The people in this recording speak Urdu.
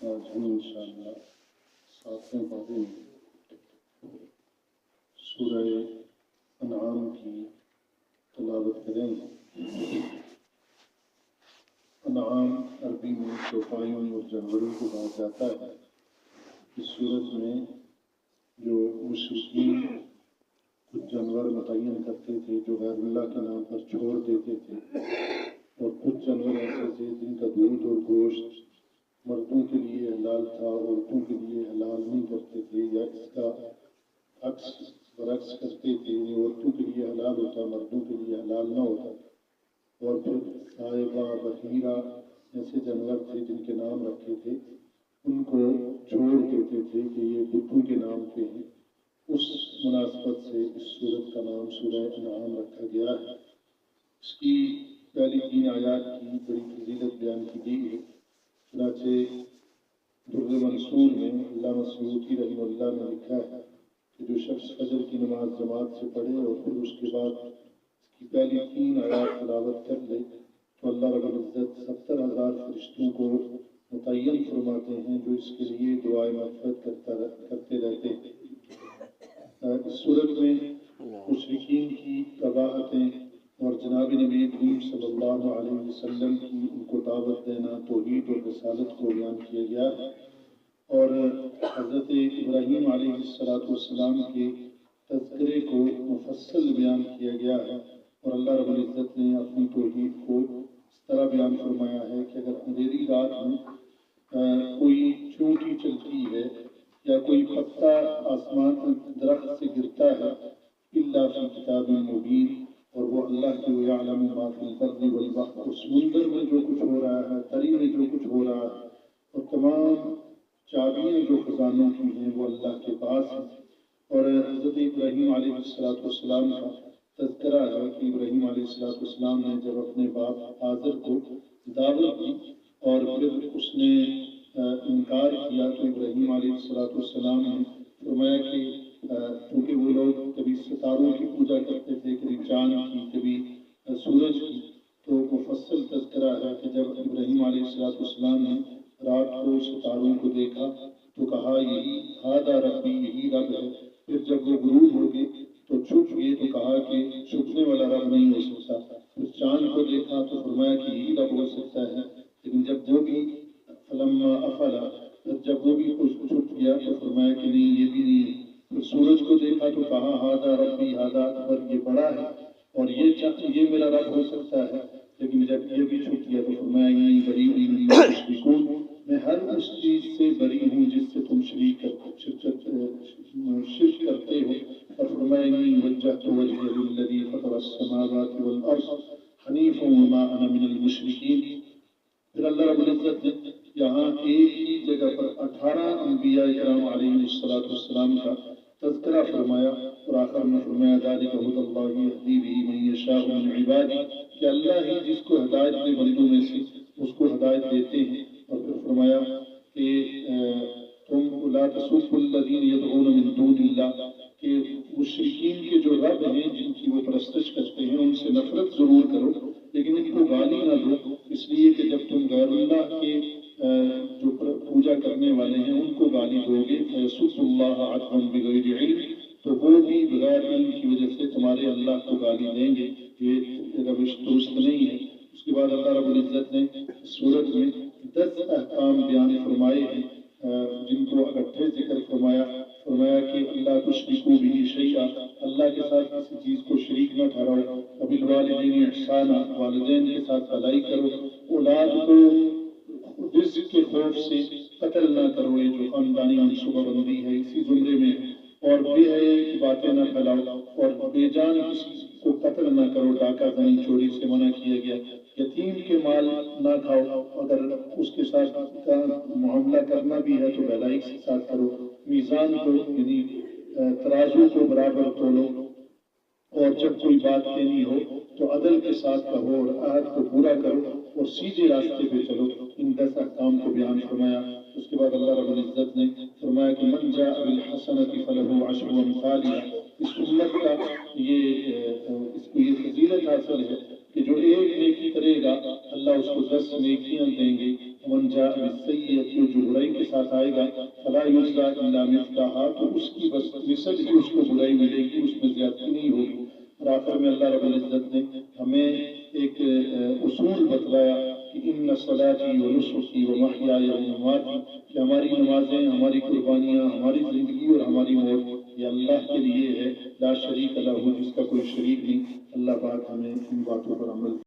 آج ہم انشاءاللہ 7ویں پارے میں سورہ انعام کی تلاوت کریں گے۔ انعام عربی میں چوپایوں اور جانوروں کو کہا جاتا ہے۔ اس صورت میں جو مشرکین کچھ جانور متعین کرتے تھے جو غیر اللہ کے نام پر چھوڑ دیتے تھے، اور کچھ جانور ایسے تھے جن کا دودھ اور گوشت مردوں کے لیے حلال تھا، عورتوں کے لیے حلال نہیں کرتے تھے، یا اس کا برعکس کرتے تھے، عورتوں کے لیے حلال ہوتا مردوں کے لیے حلال نہ ہوتا۔ اور پھر صائبہ، بحیرہ ایسے جانور تھے جن کے نام رکھے تھے، ان کو چھوڑ دیتے تھے کہ یہ بتوں کے نام پہ ہیں۔ اس مناسبت سے اس سورت کا نام سورہ انعام رکھا گیا ہے۔ اس کی پہلی 3 آیات کی بڑی فضیلت بیان کی گئی ہے۔ چنانچہ در منصور میں علامہ سیوطی رحمہ اللہ نے لکھا ہے کہ جو شخص فجر کی نماز جماعت سے پڑھے اور پھر اس کے بعد اس کی پہلی 3 آیات تلاوت کر لے تو اللہ رب العزت 70,000 فرشتوں کو متعین فرماتے ہیں جو اس کے لیے دعائے مغفرت کرتے رہتے ہیں۔ اس صورت میں مشرکین کی قباحتیں اور جناب نبی کریم صلی اللہ علیہ وسلم کی ان کو دعوت دینا، توحید اور رسالت کو بیان کیا گیا ہے، اور حضرت ابراہیم علیہ السلام کے تذکرے کو مفصل بیان کیا گیا ہے۔ اور اللہ رب العزت نے اپنی توحید کو اس طرح بیان فرمایا ہے کہ اگر اندھیری رات میں کوئی چونٹی چلتی ہے یا کوئی پتا آسمان درخت سے گرتا ہے، الا فی کتاب مبین، اور وہ اللہ کی یعلم ما فی البر والبحر، سمندر میں جو کچھ ہو رہا ہے، تری میں جو کچھ ہو رہا ہے، اور تمام چابیاں جو خزانوں کی ہیں وہ اللہ کے پاس ہیں۔ اور حضرت ابراہیم علیہ السلام کا تذکرہ ہے کہ ابراہیم علیہ السلام نے جب اپنے باپ آذر کو دعوت دی اور پھر اس نے انکار کیا تو ابراہیم علیہ السلام نے فرمایا کہ چونکہ وہ لوگ کبھی ستاروں کی پوجا کرتے تھے، کبھی چاند کی، کبھی سورج کی، تو مفصل تذکرہ ہے کہ جب ابراہیم علیہ السلام نے رات کو ستاروں کو دیکھا تو کہا یہی ہذا ربی، یہی رب ہے۔ پھر جب وہ غروب ہو گئے تو چھپ گئے تو کہا کہ چھپنے والا رب نہیں ہو سکتا۔ پھر چاند کو دیکھا تو فرمایا کہ یہی رب ہو سکتا ہے، لیکن جب وہ بھی فلما افلا، جب وہ بھی چھپ گیا تو فرمایا کہ نہیں، یہ بھی نہیں ہے۔ پھر سورج کو دیکھا تو کہا ہذا ربی ہذا اکبر، یہ بڑا ہے اور یہ میرا رب ہو سکتا ہے، لیکن جب یہ بھی چھپ گیا تو فرمایا انی بریء مما تشرکون، میں ہر اس چیز سے بری ہوں جس سے تم شرک کرتے ہو۔ اور فرمایا انی وجہت وجہی للذی فطر السماوات والارض حنیفا وما انا من المشرکین۔ پھر اللہ رب العزت نے یہاں ایک ہی جگہ پر 18 انبیاء کرام علیہ السلام کا تذکرہ فرمایا، اور آخر میں فرمایا ذالک ھدی اللہ یہدی بہ من یشاء من عبادہ، کہ اللہ ہی جس کو ہدایت دے بندوں میں سے اس کو ہدایت دیتے ہیں۔ اور پھر فرمایا کہ تم لا تسبوا الذین یدعون من دون اللہ، کہ مشرکین کے جو رب ہیں جن کی وہ پرستش کرتے ہیں ان سے نفرت ضرور کرو لیکن ان کو گالی نہ دو، اس لیے کہ جب تم غیر اللہ کے جو پوجا کرنے والے ہیں ان کو گالی دو گے فیسبوا اللہ عدوا بغیر علم، تو وہ بھی بغیر علم کی وجہ سے تمہارے اللہ کو گالی دیں گے، یہ روش درست نہیں ہے۔ اس کے بعد اللہ رب العزت نے سورت میں 10 احکام بیان فرمائے ہیں جن کو اکٹھے ذکر فرمایا کہ اللہ تشرکوا بہ شیئا، اللہ کے ساتھ کسی چیز کو شریک نہ ٹھہراؤ، وبالوالدین احسانا، والدین کے ساتھ بھلائی کرو، اولاد کو رزق کے خوف سے قتل نہ کرو، یہ جو خاندانی منصوبہ بندی ہے اسی زمرے میں، اور بے حیائی کی باتیں نہ پھیلاؤ، اور بے جان کسی کو قتل نہ کرو، ڈاکہ زنی چوری سے منع کیا گیا، یتیم کے مال نہ کھاؤ، اگر اس کے ساتھ معاملہ کرنا بھی ہے تو بھلائی کے ساتھ کرو، میزان کو یعنی ترازو کو برابر تولو، اور جب کوئی بات کہنی ہو تو عدل کے ساتھ کہو اور عہد کو پورا کرو اور سیدھے راستے پہ چلو۔ ان 10 احکام کو بیان فرمایا۔ اس کے بعد اللہ رب العزت نے فرمایا کہ من جاء بالحسنۃ فلہ عشر امثالها، اس امت کا اس کو یہ فضیلت حاصل ہے کہ جو ایک نیکی کرے گا اللہ اس کو 10 نیکیاں حسنۃ دیں گے، ومن جاء بالسیئۃ جو برائی کے ساتھ آئے گا فلا یجزی الا مثلھا تو اس کی بس مثل ہی اس کو برائی ملے گی، اس میں زیادتی نہیں ہوگی۔ اور آخر میں اللہ رب العزت نے ہمیں ایک اصول بتلایا کہ ان صلاتی و نسکی و محیای و مماتی، کہ ہماری نمازیں، ہماری قربانیاں، ہماری زندگی اور ہماری موت یہ اللہ کے لیے ہے، لا شریک لہ، جس کا کوئی شریک نہیں۔ اللہ پاک ہمیں ان باتوں پر عمل